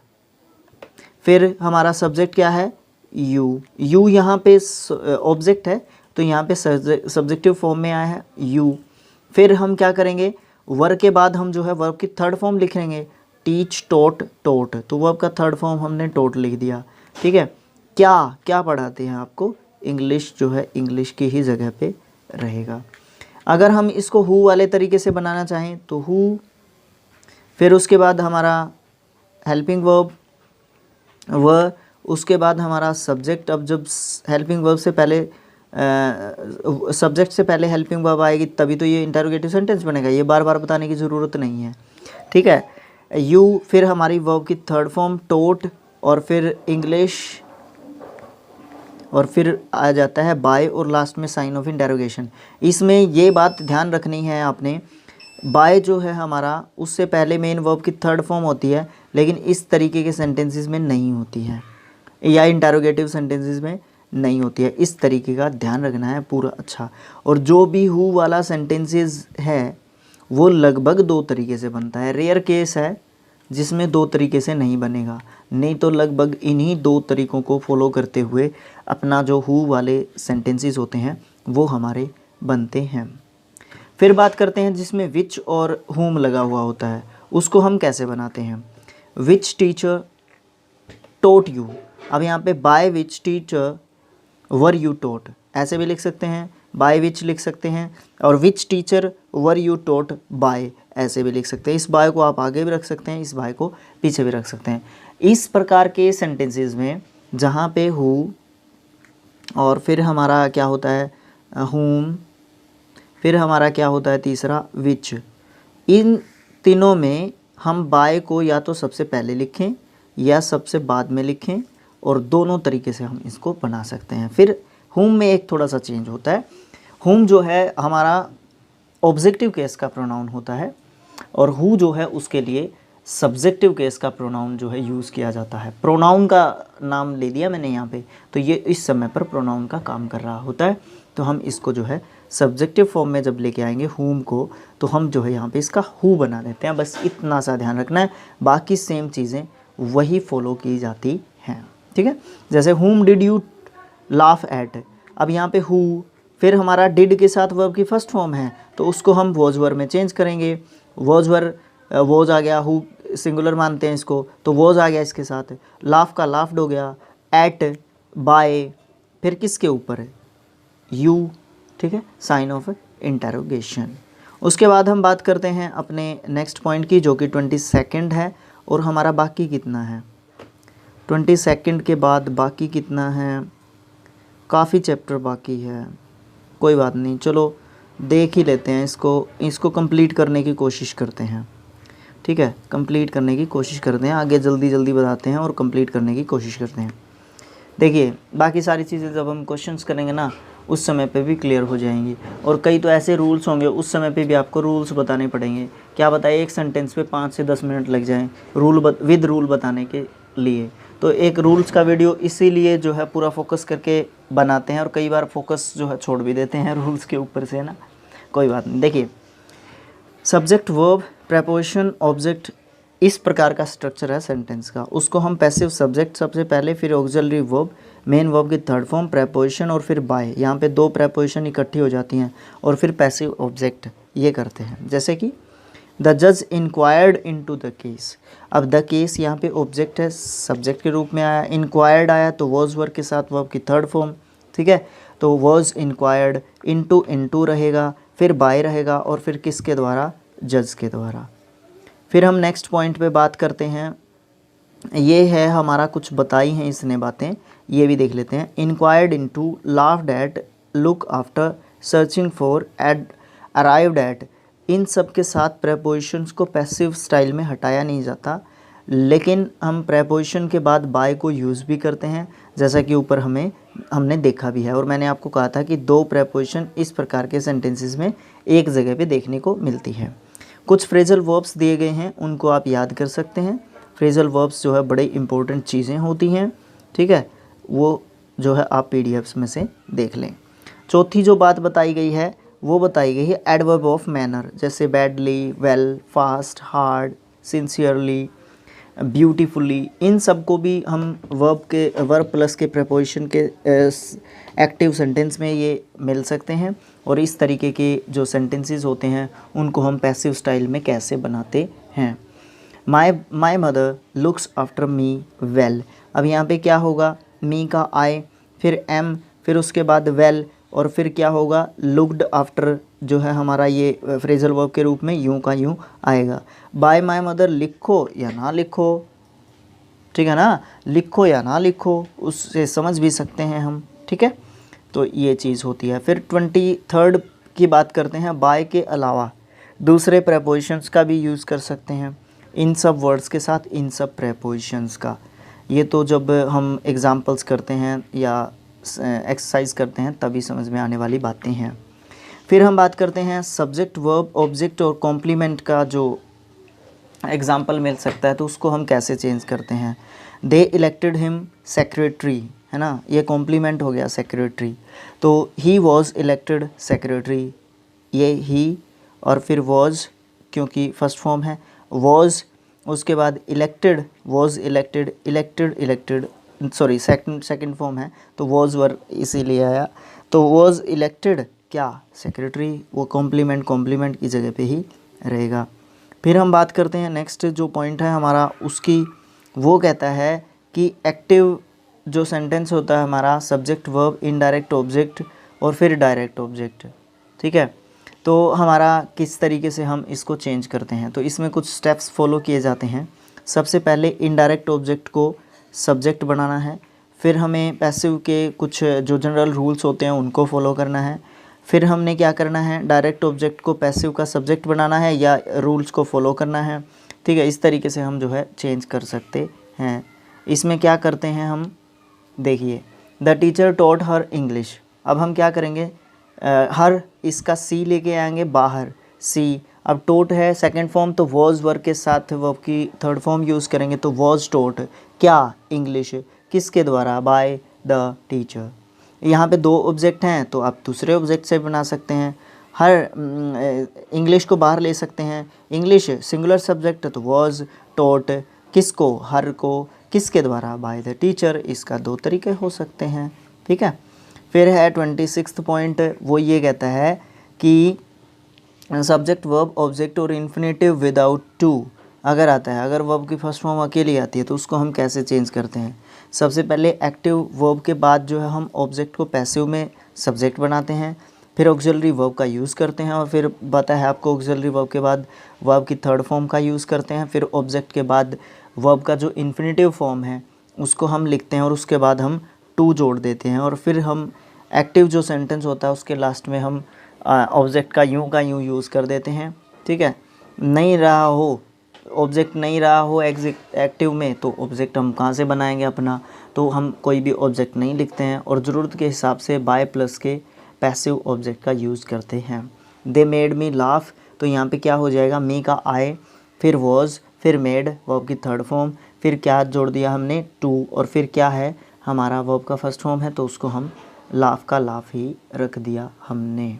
फिर हमारा सब्जेक्ट क्या है, यू। यू यहाँ पे ऑब्जेक्ट है, तो यहाँ पे सब्जेक्टिव फॉर्म में आया है यू। फिर हम क्या करेंगे, वर्ब के बाद हम जो है वर्ब की थर्ड फॉर्म लिखेंगे, टीच, टोट, टोट। तो वर्ब का थर्ड फॉर्म हमने टोट लिख दिया। ठीक है, क्या क्या पढ़ाते हैं आपको, इंग्लिश जो है इंग्लिश की ही जगह पे रहेगा। अगर हम इसको हु वाले तरीके से बनाना चाहें तो हु, फिर उसके बाद हमारा हेल्पिंग वर्ब व, उसके बाद हमारा सब्जेक्ट। अब जब हेल्पिंग वर्ब से पहले सब्जेक्ट से पहले हेल्पिंग वर्ब आएगी तभी तो ये इंटरोगेटिव सेंटेंस बनेगा, ये बार बार बताने की ज़रूरत नहीं है। ठीक है, यू, फिर हमारी वर्ब की थर्ड फॉर्म टोट, और फिर इंग्लिश, और फिर आ जाता है बाय, और लास्ट में साइन ऑफ इंटरोगेशन। इसमें ये बात ध्यान रखनी है आपने, बाय जो है हमारा उससे पहले मेन वर्ब की थर्ड फॉर्म होती है, लेकिन इस तरीके के सेंटेंसेस में नहीं होती है, या इंटरोगेटिव सेंटेंसेस में नहीं होती है। इस तरीके का ध्यान रखना है पूरा अच्छा। और जो भी हु वाला सेंटेंसेस है वो लगभग दो तरीके से बनता है, रेयर केस है जिसमें दो तरीके से नहीं बनेगा, नहीं तो लगभग इन्हीं दो तरीकों को फॉलो करते हुए अपना जो हु वाले सेंटेंसेस होते हैं वो हमारे बनते हैं। फिर बात करते हैं जिसमें विच और हुम लगा हुआ होता है, उसको हम कैसे बनाते हैं। विच टीचर टोट यू, अब यहाँ पे by which teacher were you taught ऐसे भी लिख सकते हैं, बाय विच लिख सकते हैं, और which teacher were you taught by ऐसे भी लिख सकते हैं। इस बाय को आप आगे भी रख सकते हैं, इस बाय को पीछे भी रख सकते हैं। इस प्रकार के सेंटेंसेस में जहाँ पे हु और फिर हमारा क्या होता है हुम, फिर हमारा क्या होता है तीसरा विच, इन तीनों में हम बाय को या तो सबसे पहले लिखें या सबसे बाद में लिखें, और दोनों तरीके से हम इसको बना सकते हैं। फिर हुम में एक थोड़ा सा चेंज होता है, हुम जो है हमारा ऑब्जेक्टिव केस का प्रोनाउन होता है, और हु जो है उसके लिए सब्जेक्टिव केस का प्रोनाउन जो है यूज़ किया जाता है। प्रोनाउन का नाम ले दिया मैंने यहाँ पे, तो ये इस समय पर प्रोनाउन का काम कर रहा होता है, तो हम इसको जो है सब्जेक्टिव फॉर्म में जब लेके आएंगे हुम को, तो हम जो है यहाँ पे इसका हु बना देते हैं। बस इतना सा ध्यान रखना है, बाकी सेम चीज़ें वही फॉलो की जाती हैं। ठीक है, जैसे हुम डिड यू लाफ एट, अब यहाँ पे हु, फिर हमारा डिड के साथ वर्ब की फर्स्ट फॉर्म है, तो उसको हम वॉज वर में चेंज करेंगे। वॉज वर, वॉज आ गया, हु सिंगुलर मानते हैं इसको, तो वॉज आ गया इसके साथ, लाफ का लाफ्ड हो गया, एट, बाय, फिर किसके ऊपर है यू। ठीक है, साइन ऑफ इंटरोगेशन। उसके बाद हम बात करते हैं अपने नेक्स्ट पॉइंट की, जो कि 22 है, और हमारा बाकी कितना है 22 के बाद बाकी कितना है, काफ़ी चैप्टर बाकी है, कोई बात नहीं, चलो देख ही लेते हैं इसको कंप्लीट करने की कोशिश करते हैं। ठीक है, कंप्लीट करने की कोशिश करते हैं, आगे जल्दी जल्दी बताते हैं और कंप्लीट करने की कोशिश करते हैं। देखिए बाकी सारी चीज़ें जब हम क्वेश्चंस करेंगे ना उस समय पे भी क्लियर हो जाएंगी, और कई तो ऐसे रूल्स होंगे उस समय पे भी आपको रूल्स बताने पड़ेंगे। क्या बताए, एक सेंटेंस पे 5 से 10 मिनट लग जाएं विद रूल बताने के लिए, तो एक रूल्स का वीडियो इसीलिए जो है पूरा फोकस करके बनाते हैं, और कई बार फोकस जो है छोड़ भी देते हैं रूल्स के ऊपर से ना, कोई बात नहीं। देखिए सब्जेक्ट वर्ब प्रेपोजिशन ऑब्जेक्ट, इस प्रकार का स्ट्रक्चर है सेंटेंस का। उसको हम पैसिव सब्जेक्ट सबसे पहले, फिर ऑक्सिलरी वर्ब, मेन वर्ब की थर्ड फॉर्म, प्रेपोजिशन और फिर बाय, यहाँ पे दो प्रेपोजिशन इकट्ठी हो जाती हैं, और फिर पैसिव ऑब्जेक्ट ये करते हैं। जैसे कि द जज इंक्वायर्ड इनटू द केस, अब द केस यहाँ पे ऑब्जेक्ट है, सब्जेक्ट के रूप में आया, इंक्वायर्ड आया तो वॉज वर्ब के साथ वर्ब की थर्ड फॉर्म। ठीक है, तो वॉज इंक्वायर्ड, इनटू रहेगा, फिर बाय रहेगा, और फिर किसके द्वारा, जज के द्वारा। फिर हम नेक्स्ट पॉइंट पे बात करते हैं, ये है हमारा कुछ बताई हैं इसने बातें, ये भी देख लेते हैं। Inquired into, laughed at, look after, searching for, aid, arrived at, इन सब के साथ प्रेपोजिशंस को पैसिव स्टाइल में हटाया नहीं जाता, लेकिन हम प्रेपोजिशन के बाद बाय को यूज़ भी करते हैं, जैसा कि ऊपर हमने देखा भी है। और मैंने आपको कहा था कि दो प्रेपोजिशन इस प्रकार के सेंटेंसेस में एक जगह पे देखने को मिलती है। कुछ फ्रेजल वर्ब्स दिए गए हैं, उनको आप याद कर सकते हैं। फ्रेजल वर्ब्स जो है बड़े इंपॉर्टेंट चीज़ें होती हैं, ठीक है, वो जो है आप पीडीएफ्स में से देख लें। चौथी जो बात बताई गई है वो बताई गई है एडवर्ब ऑफ मैनर, जैसे badly, well, fast, hard, sincerely, beautifully, इन सब को भी हम वर्ब प्लस के प्रेपोजिशन के एक्टिव सेंटेंस में ये मिल सकते हैं। और इस तरीके के जो सेंटेंसेस होते हैं उनको हम पैसिव स्टाइल में कैसे बनाते हैं। My mother looks after me well, अब यहाँ पे क्या होगा, मी का आई, फिर एम, फिर उसके बाद वेल, और फिर क्या होगा, लुक्ड आफ्टर जो है हमारा ये फ्रेजल वर्ब के रूप में यूं का यूं आएगा। बाय माय मदर लिखो या ना लिखो, ठीक है ना, लिखो या ना लिखो, उससे समझ भी सकते हैं हम, ठीक है। तो ये चीज़ होती है। फिर 23rd की बात करते हैं। बाय के अलावा दूसरे प्रेपोजिशंस का भी यूज़ कर सकते हैं इन सब वर्ड्स के साथ, इन सब प्रेपोजिशंस का। ये तो जब हम एग्जाम्पल्स करते हैं या एक्सरसाइज करते हैं तभी समझ में आने वाली बातें हैं। फिर हम बात करते हैं सब्जेक्ट, वर्ब, ऑब्जेक्ट और कॉम्प्लीमेंट का जो एग्जाम्पल मिल सकता है तो उसको हम कैसे चेंज करते हैं। दे इलेक्टेड हिम सेक्रेटरी, है ना, ये कॉम्प्लीमेंट हो गया सेक्रेटरी। तो ही वॉज इलेक्टेड सेक्रेटरी, ये ही, और फिर वॉज क्योंकि फर्स्ट फॉर्म है, वॉज, उसके बाद elected, was elected, elected sorry second form है तो वॉज वर इसीलिए आया। तो वॉज इलेक्टेड क्या, सेक्रेटरी, वो कॉम्प्लीमेंट की जगह पे ही रहेगा। फिर हम बात करते हैं नेक्स्ट जो पॉइंट है हमारा उसकी, वो कहता है कि एक्टिव जो सेंटेंस होता है हमारा, सब्जेक्ट, वर्ब, इनडायरेक्ट ऑब्जेक्ट और फिर डायरेक्ट ऑब्जेक्ट, ठीक है। तो हमारा किस तरीके से हम इसको चेंज करते हैं, तो इसमें कुछ स्टेप्स फॉलो किए जाते हैं। सबसे पहले इनडायरेक्ट ऑब्जेक्ट को सब्जेक्ट बनाना है, फिर हमें पैसिव के कुछ जो जनरल रूल्स होते हैं उनको फॉलो करना है। फिर हमने क्या करना है, डायरेक्ट ऑब्जेक्ट को पैसिव का सब्जेक्ट बनाना है या रूल्स को फॉलो करना है, ठीक है। इस तरीके से हम जो है चेंज कर सकते हैं। इसमें क्या करते हैं हम, देखिए, the teacher taught her English, अब हम क्या करेंगे, हर इसका सी लेके आएंगे बाहर, सी, अब टोट है सेकंड फॉर्म तो वॉज वर्ब के साथ वर्ब की थर्ड फॉर्म यूज़ करेंगे तो वॉज टोट, क्या, इंग्लिश, किसके द्वारा, बाय द टीचर। यहाँ पे दो ऑब्जेक्ट हैं तो आप दूसरे ऑब्जेक्ट से बना सकते हैं। हर इंग्लिश को बाहर ले सकते हैं, इंग्लिश सिंगुलर सब्जेक्ट तो वॉज टोट, किसको, हर को, किसके द्वारा, बाय द टीचर। इसका दो तरीके हो सकते हैं, ठीक है। फिर है 26th पॉइंट, वो ये कहता है कि सब्जेक्ट, वर्ब, ऑब्जेक्ट और इन्फिनेटिव विदाउट टू अगर आता है, अगर वर्ब की फर्स्ट फॉर्म अकेली आती है तो उसको हम कैसे चेंज करते हैं। सबसे पहले एक्टिव वर्ब के बाद जो है हम ऑब्जेक्ट को पैसिव में सब्जेक्ट बनाते हैं, फिर ऑक्सिलरी वर्ब का यूज़ करते हैं, और फिर पता है आपको ऑक्सिलरी वर्ब के बाद वर्ब की थर्ड फॉर्म का यूज़ करते हैं, फिर ऑब्जेक्ट के बाद वर्ब का जो इन्फिनेटिव फॉर्म है उसको हम लिखते हैं और उसके बाद हम टू जोड़ देते हैं, और फिर हम एक्टिव जो सेंटेंस होता है उसके लास्ट में हम ऑब्जेक्ट का यूँ यूज़ कर देते हैं, ठीक है। नहीं रहा हो, ऑब्जेक्ट नहीं रहा हो एक्टिव में तो ऑब्जेक्ट हम कहाँ से बनाएंगे अपना, तो हम कोई भी ऑब्जेक्ट नहीं लिखते हैं और ज़रूरत के हिसाब से बाय प्लस के पैसिव ऑब्जेक्ट का यूज़ करते हैं। दे मेड मी लाफ, तो यहाँ पे क्या हो जाएगा, मी का आई, फिर वॉज, फिर मेड वर्ब की थर्ड फॉर्म, फिर क्या जोड़ दिया हमने, टू, और फिर क्या है हमारा वर्ब का फर्स्ट फॉर्म है तो उसको हम लाफ का लाफ ही रख दिया हमने।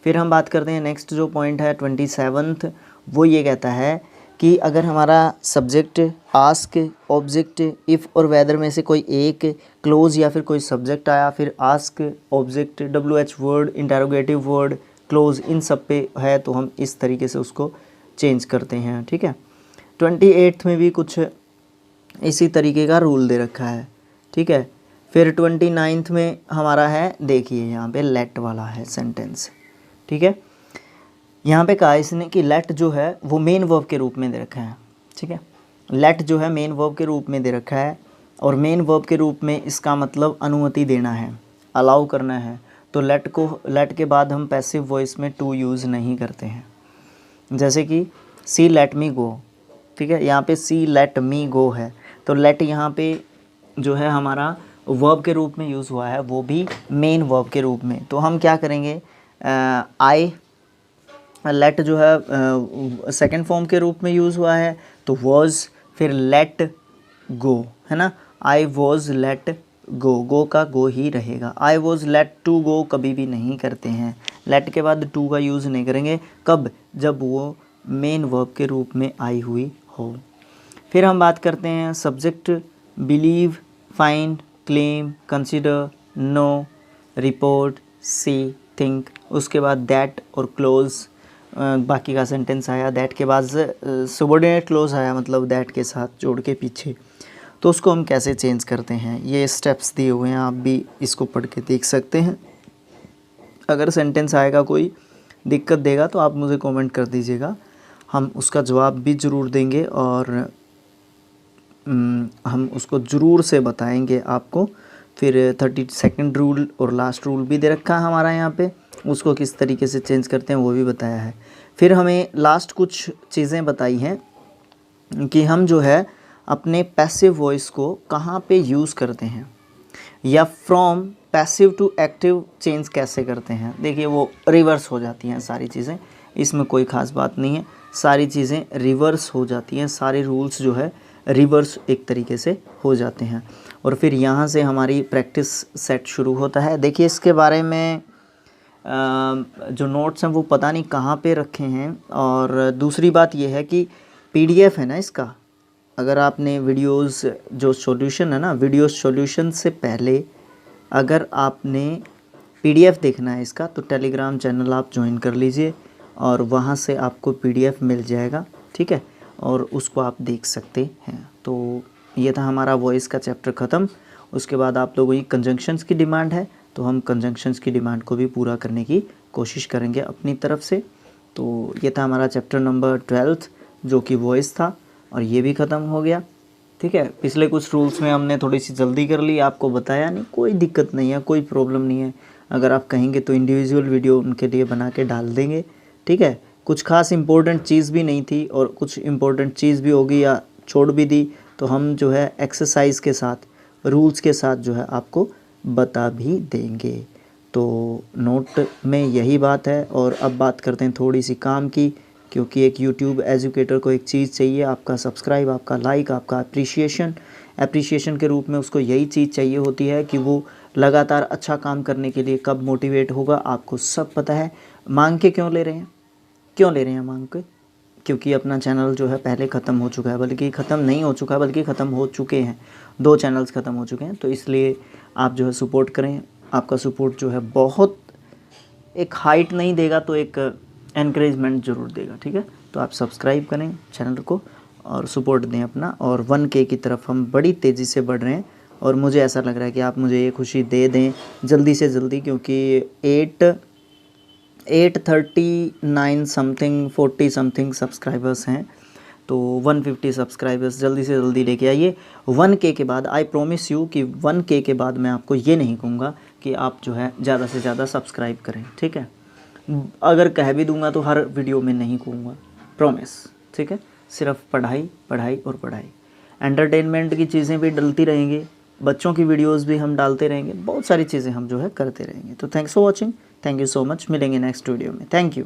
फिर हम बात करते हैं नेक्स्ट जो पॉइंट है 27th, वो ये कहता है कि अगर हमारा सब्जेक्ट, आस्क, ऑब्जेक्ट, इफ़ और वेदर में से कोई एक क्लोज या फिर कोई सब्जेक्ट आया, फिर ask, object, WH word, interrogative word, close, इन सब पे है तो हम इस तरीके से उसको चेंज करते हैं, ठीक है। 28th में भी कुछ इसी तरीके का रूल दे रखा है, ठीक है। फिर 29th में हमारा है, देखिए यहाँ पे लेट वाला है सेंटेंस, ठीक है। यहाँ पे कहा इसने कि लेट जो है वो मेन वर्ब के रूप में दे रखा है, ठीक है। लेट जो है मेन वर्ब के रूप में दे रखा है और मेन वर्ब के रूप में इसका मतलब अनुमति देना है, अलाउ करना है। तो लेट के बाद हम पैसिव वॉइस में टू यूज़ नहीं करते हैं, जैसे कि सी लेट मी गो, ठीक है। यहाँ पे सी लेट मी गो है तो लेट यहाँ पे जो है हमारा वर्ब के रूप में यूज़ हुआ है, वो भी मेन वर्ब के रूप में। तो हम क्या करेंगे, आई लेट जो है सेकंड फॉर्म के रूप में यूज़ हुआ है, तो वॉज, फिर लेट गो, है ना। आई वॉज लेट गो, गो का गो ही रहेगा। I was late to go कभी भी नहीं करते हैं, लेट के बाद टू का यूज़ नहीं करेंगे। कब? जब वो मेन वर्ब के रूप में आई हुई हो। फिर हम बात करते हैं subject, believe, find, claim, consider, know, report, see, think. उसके बाद दैट और क्लोज, बाकी का सेंटेंस आया। दैट के बाद सबऑर्डिनेट क्लोज आया, मतलब दैट के साथ जोड़ के पीछे। तो उसको हम कैसे चेंज करते हैं, ये स्टेप्स दिए हुए हैं, आप भी इसको पढ़ के देख सकते हैं। अगर सेंटेंस आएगा कोई दिक्कत देगा तो आप मुझे कमेंट कर दीजिएगा, हम उसका जवाब भी ज़रूर देंगे और हम उसको ज़रूर से बताएंगे आपको। फिर 32nd रूल और लास्ट रूल भी दे रखा है हमारा यहाँ पे, उसको किस तरीके से चेंज करते हैं वो भी बताया है। फिर हमें लास्ट कुछ चीज़ें बताई हैं कि हम जो है अपने पैसिव वॉइस को कहाँ पे यूज़ करते हैं, या from passive to active change कैसे करते हैं। देखिए वो रिवर्स हो जाती हैं सारी चीज़ें, इसमें कोई ख़ास बात नहीं है, सारी चीज़ें रिवर्स हो जाती हैं, सारे रूल्स जो है रिवर्स एक तरीके से हो जाते हैं। और फिर यहाँ से हमारी प्रैक्टिस सेट शुरू होता है। देखिए इसके बारे में जो नोट्स हैं वो पता नहीं कहाँ पे रखे हैं। और दूसरी बात ये है कि PDF है ना इसका, अगर आपने वीडियोस जो सॉल्यूशन है ना, वीडियो सॉल्यूशन से पहले अगर आपने PDF देखना है इसका, तो टेलीग्राम चैनल आप ज्वाइन कर लीजिए और वहाँ से आपको PDF मिल जाएगा, ठीक है, और उसको आप देख सकते हैं। तो ये था हमारा वॉइस का चैप्टर ख़त्म। उसके बाद आप लोगों की कंजंक्शंस की डिमांड है, तो हम कंजंक्शंस की डिमांड को भी पूरा करने की कोशिश करेंगे अपनी तरफ से। तो ये था हमारा चैप्टर नंबर 12 जो कि वॉइस था, और ये भी ख़त्म हो गया, ठीक है। पिछले कुछ रूल्स में हमने थोड़ी सी जल्दी कर ली, आपको बताया नहीं, कोई दिक्कत नहीं है, कोई प्रॉब्लम नहीं है। अगर आप कहेंगे तो इंडिविजुअल वीडियो उनके लिए बना के डाल देंगे, ठीक है। कुछ खास इंपॉर्टेंट चीज़ भी नहीं थी और कुछ इंपॉर्टेंट चीज़ भी होगी या छोड़ भी दी, तो हम जो है एक्सरसाइज के साथ, रूल्स के साथ जो है आपको बता भी देंगे। तो नोट में यही बात है। और अब बात करते हैं थोड़ी सी काम की, क्योंकि एक यूट्यूब एजुकेटर को एक चीज़ चाहिए, आपका सब्सक्राइब, आपका लाइक, आपका एप्रिशिएशन के रूप में उसको यही चीज़ चाहिए होती है कि वो लगातार अच्छा काम करने के लिए कब मोटिवेट होगा, आपको सब पता है। मांग के क्यों ले रहे हैं मांग के? क्योंकि अपना चैनल जो है पहले ख़त्म हो चुका है, बल्कि ख़त्म नहीं हो चुका है, बल्कि ख़त्म हो चुके हैं, 2 चैनल्स ख़त्म हो चुके हैं। तो इसलिए आप जो है सपोर्ट करें, आपका सपोर्ट जो है बहुत एक हाइट नहीं देगा तो एक एनकरेजमेंट ज़रूर देगा, ठीक है। तो आप सब्सक्राइब करें चैनल को और सपोर्ट दें अपना। और 1K की तरफ हम बड़ी तेज़ी से बढ़ रहे हैं और मुझे ऐसा लग रहा है कि आप मुझे ये खुशी दे दें जल्दी से जल्दी, क्योंकि 839 समथिंग 40 समथिंग सब्सक्राइबर्स हैं। तो 150 सब्सक्राइबर्स जल्दी से जल्दी लेके आइए। 1K के बाद आई प्रॉमिस यू कि 1K के बाद मैं आपको ये नहीं कहूँगा कि आप जो है ज़्यादा से ज़्यादा सब्सक्राइब करें, ठीक है। अगर कह भी दूंगा तो हर वीडियो में नहीं कहूँगा, प्रॉमिस, ठीक है। सिर्फ पढ़ाई पढ़ाई और पढ़ाई। एंटरटेनमेंट की चीज़ें भी डलती रहेंगी, बच्चों की वीडियोस भी हम डालते रहेंगे, बहुत सारी चीज़ें हम जो है करते रहेंगे। तो thanks for watching, thank you so much. मिलेंगे नेक्स्ट वीडियो में, थैंक यू।